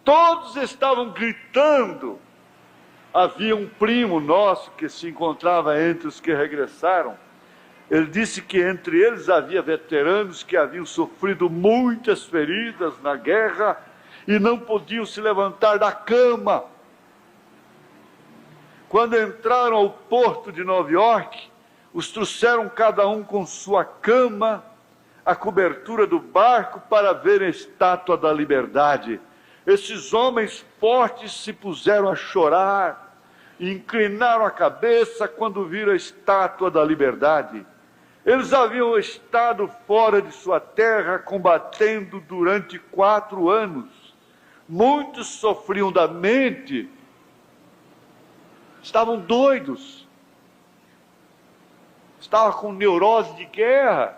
Todos estavam gritando. Havia um primo nosso que se encontrava entre os que regressaram. Ele disse que entre eles havia veteranos que haviam sofrido muitas feridas na guerra e não podiam se levantar da cama. Quando entraram ao porto de Nova York, os trouxeram cada um com sua cama, a cobertura do barco para ver a Estátua da Liberdade. Esses homens fortes se puseram a chorar e inclinaram a cabeça quando viram a Estátua da Liberdade. Eles haviam estado fora de sua terra combatendo durante 4 anos. Muitos sofriam da mente, estavam doidos, estavam com neurose de guerra,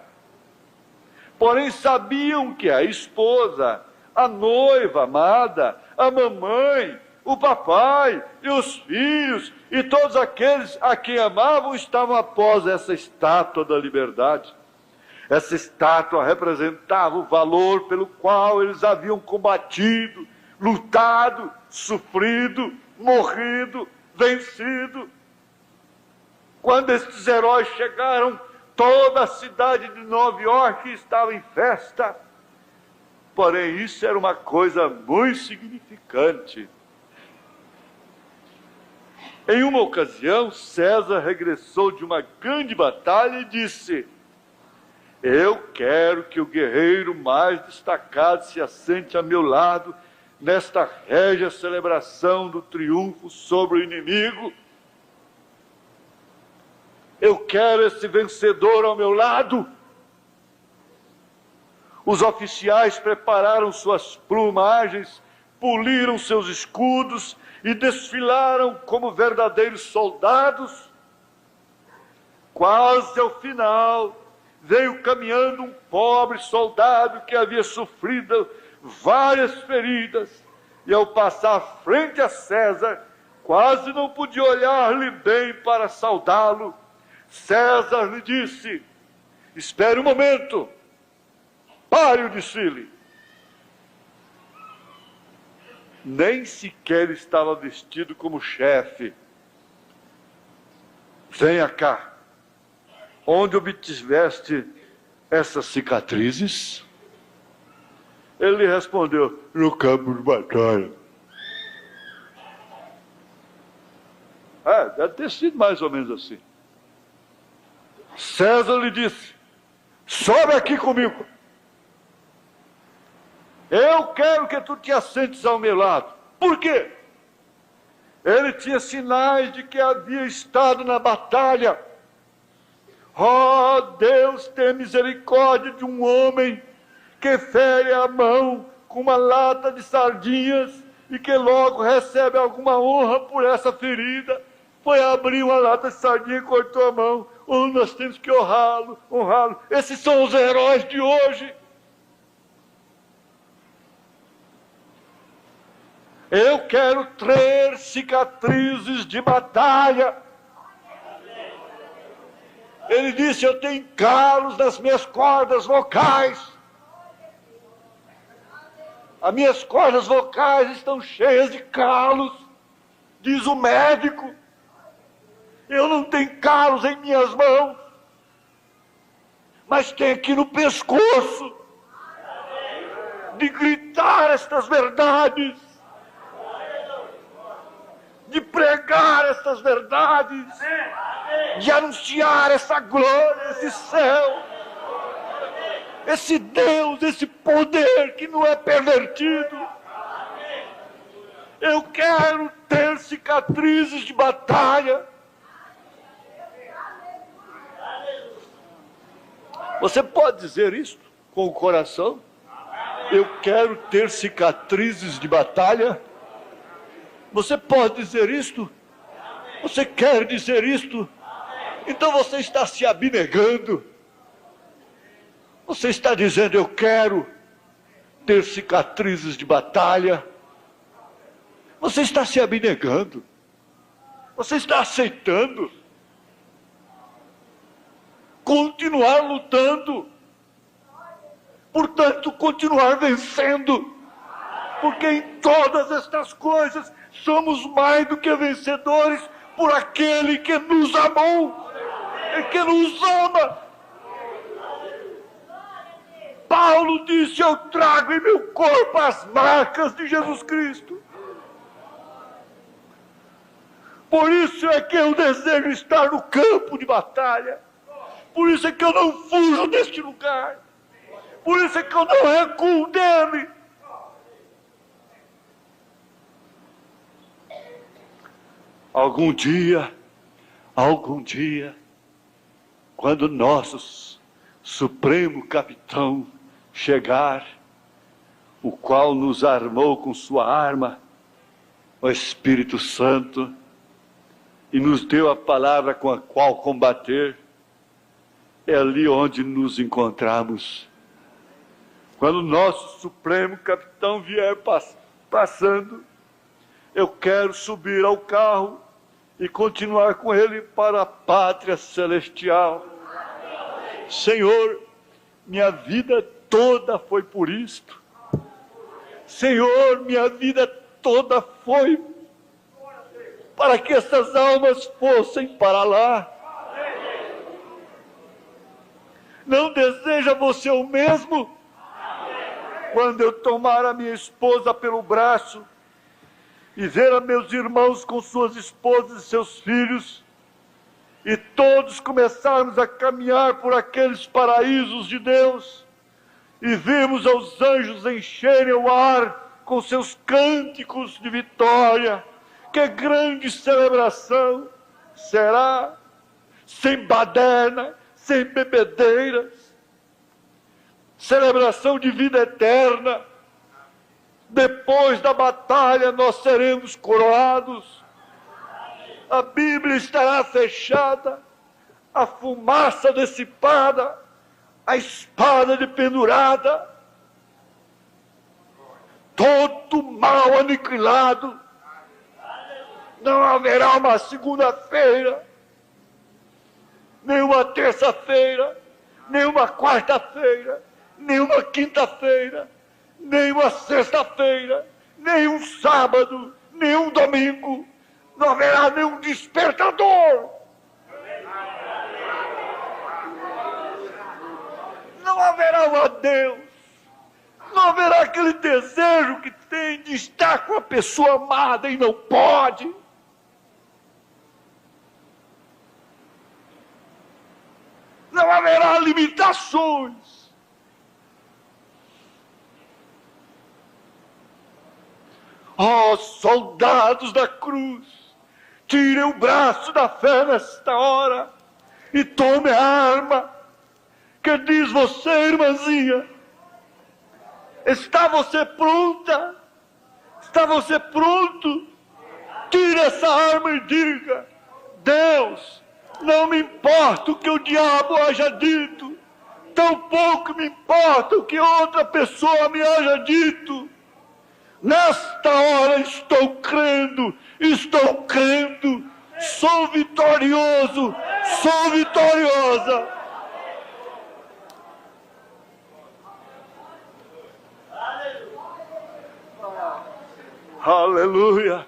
porém sabiam que a esposa, a noiva amada, a mamãe, o papai e os filhos e todos aqueles a quem amavam estavam após essa Estátua da Liberdade. Essa estátua representava o valor pelo qual eles haviam combatido, lutado, sofrido, morrido, vencido. Quando estes heróis chegaram, toda a cidade de Nova York estava em festa. Porém, isso era uma coisa muito significante. Em uma ocasião, César regressou de uma grande batalha e disse: eu quero que o guerreiro mais destacado se assente a meu lado nesta régia celebração do triunfo sobre o inimigo. Eu quero esse vencedor ao meu lado. Os oficiais prepararam suas plumagens, poliram seus escudos e desfilaram como verdadeiros soldados. Quase ao final, veio caminhando um pobre soldado que havia sofrido várias feridas, e ao passar frente a César, quase não podia olhar-lhe bem para saudá-lo. César lhe disse: espere um momento, pare o desfile. Nem sequer estava vestido como chefe. Venha cá. Onde obtiveste essas cicatrizes? Ele respondeu: no campo de batalha. Deve ter sido mais ou menos assim. César lhe disse: sobe aqui comigo. Eu quero que tu te assentes ao meu lado. Por quê? Ele tinha sinais de que havia estado na batalha. Oh, Deus, tem misericórdia de um homem que fere a mão com uma lata de sardinhas e que logo recebe alguma honra por essa ferida. Foi abrir uma lata de sardinha e cortou a mão. Oh, nós temos que honrá-lo, honrá-lo. Esses são os heróis de hoje. Eu quero 3 cicatrizes de batalha. Ele disse: eu tenho calos nas minhas cordas vocais. As minhas cordas vocais estão cheias de calos, diz o médico. Eu não tenho calos em minhas mãos, mas tenho aqui no pescoço, de gritar estas verdades, de pregar estas verdades, de anunciar essa glória, esse céu. esse Deus, esse poder que não é pervertido. Eu quero ter cicatrizes de batalha. Você pode dizer isso com o coração? Eu quero ter cicatrizes de batalha. Você pode dizer isto? Você quer dizer isto? Então você está se abnegando. Você está dizendo, eu quero ter cicatrizes de batalha. Você está se abnegando. Você está aceitando continuar lutando. Portanto, continuar vencendo. Porque em todas estas coisas somos mais do que vencedores por aquele que nos amou e que nos ama. Paulo disse, eu trago em meu corpo as marcas de Jesus Cristo. Por isso é que eu desejo estar no campo de batalha. Por isso é que eu não fujo deste lugar. Por isso é que eu não recuo dele. Algum dia, quando nosso Supremo Capitão chegar, o qual nos armou com sua arma, o Espírito Santo, e nos deu a palavra com a qual combater, é ali onde nos encontramos. Quando o nosso Supremo Capitão vier passando, eu quero subir ao carro e continuar com ele para a pátria celestial. Senhor, minha vida toda foi por isto. Senhor, minha vida toda foi para que essas almas fossem para lá. Não deseja você o mesmo? Quando eu tomar a minha esposa pelo braço e ver a meus irmãos com suas esposas e seus filhos, e todos começarmos a caminhar por aqueles paraísos de Deus, e vimos os anjos encherem o ar com seus cânticos de vitória, que grande celebração será, sem baderna, sem bebedeiras, celebração de vida eterna. Depois da batalha nós seremos coroados, a Bíblia estará fechada, a fumaça dissipada, a espada dependurada, todo mal aniquilado. Não haverá uma segunda-feira, nem uma terça-feira, nem uma quarta-feira, nem uma quinta-feira, nem uma sexta-feira, nem um sábado, nem um domingo. Não haverá nenhum despertador. Não haverá um adeus. Não haverá aquele desejo que tem de estar com a pessoa amada e não pode. Não haverá limitações. Ó soldados da cruz, tirem o braço da fé nesta hora e tome a arma. Que diz você, irmãzinha? Está você pronta? Está você pronto? Tire essa arma e diga: Deus, não me importa o que o diabo haja dito, tampouco me importa o que outra pessoa me haja dito. Nesta hora estou crendo, sou vitorioso, sou vitoriosa. Aleluia.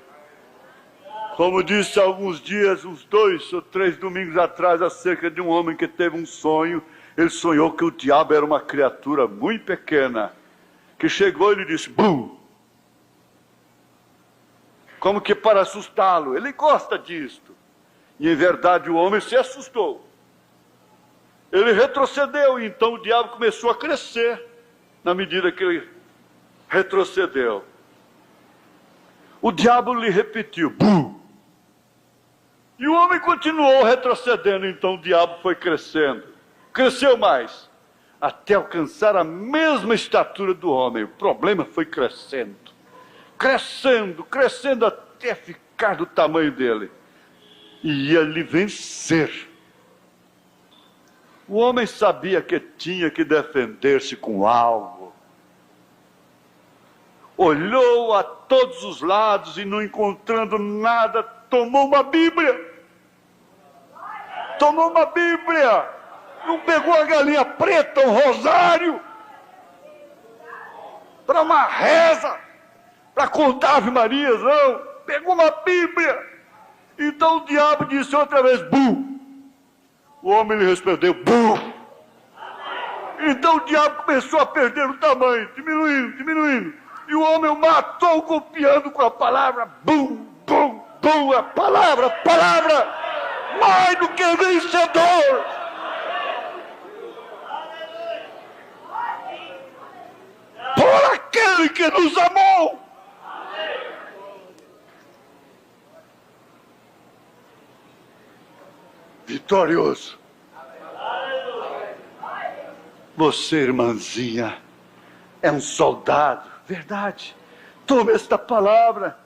Como disse há alguns dias, uns 2 ou 3 domingos atrás, acerca de um homem que teve um sonho. Ele sonhou que o diabo era uma criatura muito pequena, que chegou e lhe disse, bum! Como que para assustá-lo. Ele gosta disto. E em verdade o homem se assustou. Ele retrocedeu, e então o diabo começou a crescer, na medida que ele retrocedeu. O diabo lhe repetiu, "Bu!" E o homem continuou retrocedendo, então o diabo foi crescendo. Cresceu mais, até alcançar a mesma estatura do homem. O problema foi crescendo, crescendo, crescendo, até ficar do tamanho dele. E ia lhe vencer. O homem sabia que tinha que defender-se com algo. Olhou a todos os lados e, não encontrando nada, tomou uma Bíblia. Tomou uma Bíblia. Não pegou a galinha preta, um rosário, para uma reza, para contar Ave Marias, não. Pegou uma Bíblia. Então o diabo disse outra vez, "Bu!" O homem lhe respondeu, "Bu!" Então o diabo começou a perder o tamanho, diminuindo, diminuindo. E o homem o matou golpeando com a palavra, "Bum, bum, bum", a palavra, mais do que vencedor. Por aquele que nos amou. Vitorioso. Você, irmãzinha, é um soldado, verdade. Tome esta palavra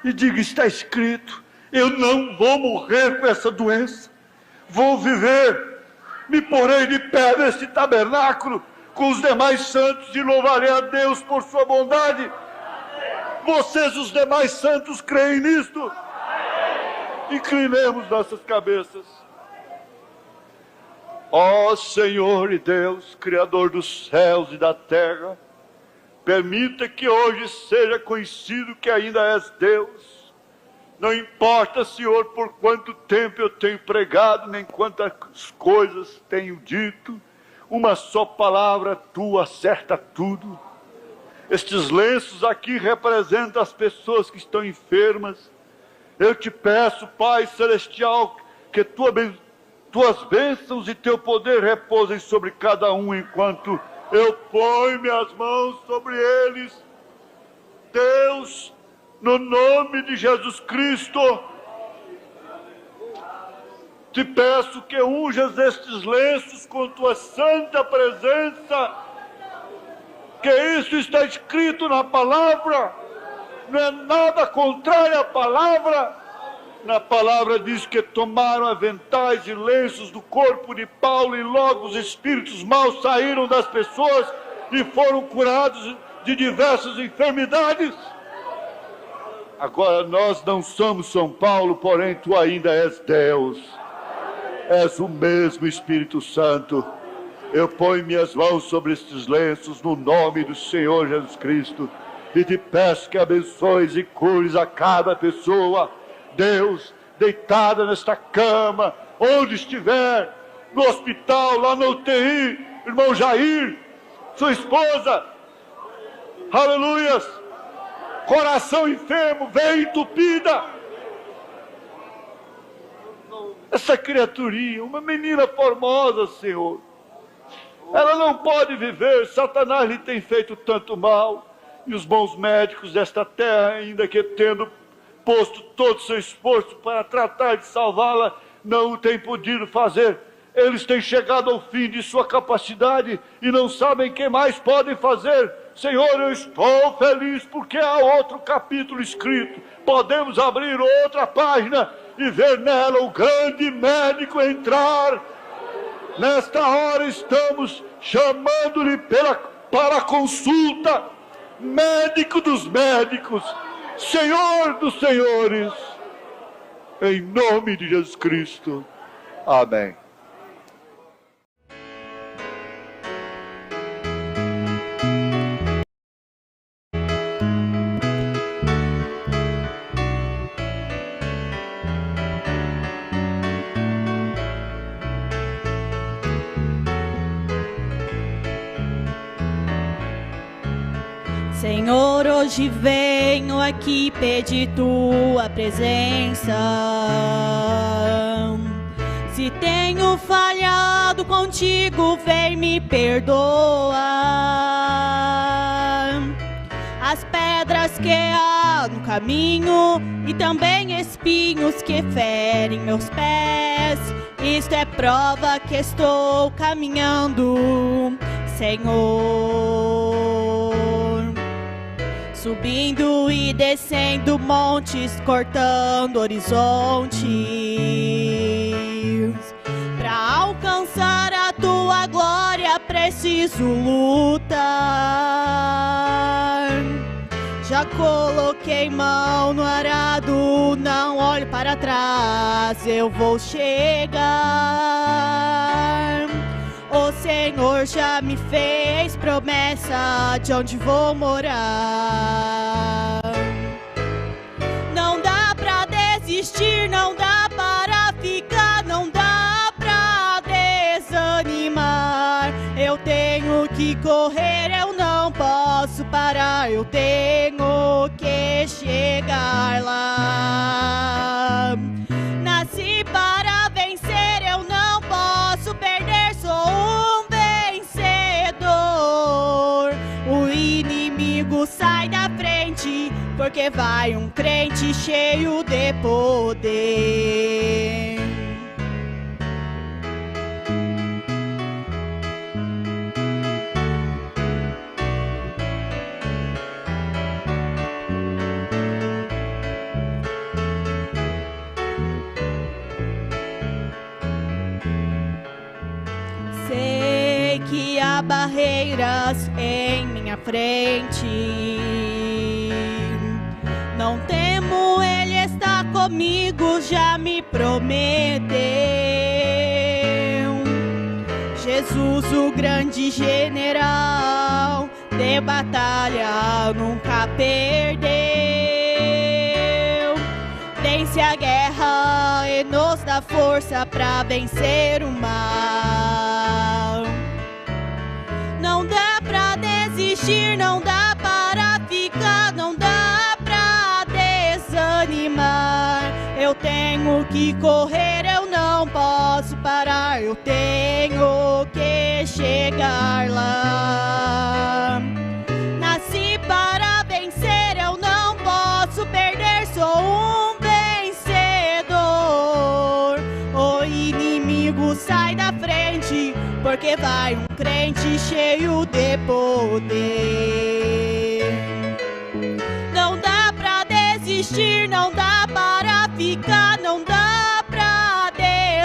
e diga, está escrito, eu não vou morrer com essa doença, vou viver, me porei de pé neste tabernáculo com os demais santos e louvarei a Deus por sua bondade. Vocês, os demais santos, creem nisto? Inclinemos nossas cabeças. Ó Senhor e Deus, Criador dos céus e da terra, permita que hoje seja conhecido que ainda és Deus. Não importa, Senhor, por quanto tempo eu tenho pregado, nem quantas coisas tenho dito, uma só palavra tua acerta tudo. Estes lenços aqui representam as pessoas que estão enfermas. Eu te peço, Pai Celestial, que tuas bênçãos e teu poder repousem sobre cada um enquanto eu ponho minhas mãos sobre eles. Deus, no nome de Jesus Cristo, te peço que unjas estes lenços com tua santa presença, que isso está escrito na palavra, não é nada contrário à palavra. Na palavra diz que tomaram aventais e lenços do corpo de Paulo e logo os espíritos maus saíram das pessoas e foram curados de diversas enfermidades. Agora nós não somos São Paulo, porém tu ainda és Deus. És o mesmo Espírito Santo. Eu ponho minhas mãos sobre estes lenços no nome do Senhor Jesus Cristo e te peço que abençoes e cures a cada pessoa, Deus, deitada nesta cama, onde estiver, no hospital, lá no UTI, irmão Jair, sua esposa, aleluias, coração enfermo, veia entupida, essa criaturinha, uma menina formosa, Senhor, ela não pode viver, Satanás lhe tem feito tanto mal, e os bons médicos desta terra, ainda que tendo posto todo o seu esforço para tratar de salvá-la, não o têm podido fazer. Eles têm chegado ao fim de sua capacidade e não sabem o que mais podem fazer. Senhor, eu estou feliz porque há outro capítulo escrito. Podemos abrir outra página e ver nela o grande médico entrar. Nesta hora estamos chamando-lhe para a consulta, médico dos médicos, Senhor dos senhores, em nome de Jesus Cristo. Amém. Senhor, hoje venho aqui pedir tua presença. Se tenho falhado contigo, vem me perdoar. As pedras que há no caminho e também espinhos que ferem meus pés, isto é prova que estou caminhando, Senhor. Subindo e descendo montes, cortando horizontes, pra alcançar a tua glória preciso lutar. Já coloquei mão no arado, não olho para trás, eu vou chegar. O Senhor já me fez promessa de onde vou morar. Não dá pra desistir, não dá para ficar, não dá pra desanimar. Eu tenho que correr, eu não posso parar, eu tenho que chegar lá. Nasci para vencer, eu não posso perder, sou um vencedor. O inimigo sai da frente, porque vai um crente cheio de poder. Sei que há barreiras em minha frente, não temo, Ele está comigo, já me prometeu. Jesus, o grande general, de batalha nunca perdeu. Vence a guerra e nos dá força pra vencer o mal. Não dá pra desistir, não dá para ficar, não dá pra desanimar. Eu tenho que correr, eu não posso parar, eu tenho que chegar lá. Nasci para vencer, eu não posso perder, sou um vencedor. O inimigo sai da frente, porque vai um crente cheio de poder. Não dá pra desistir, não dá para ficar, não dá pra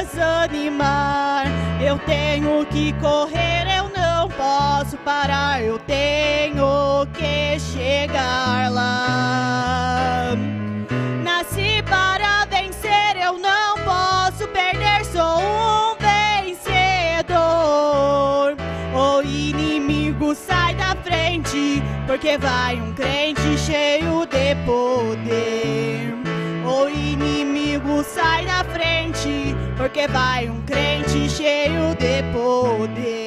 desanimar. Eu tenho que correr, eu não posso parar, eu tenho que chegar lá. Nasci para vencer, eu não posso perder, sou um vencedor. O inimigo sai da frente, porque vai um crente cheio de poder. O inimigo sai da frente, porque vai um crente cheio de poder.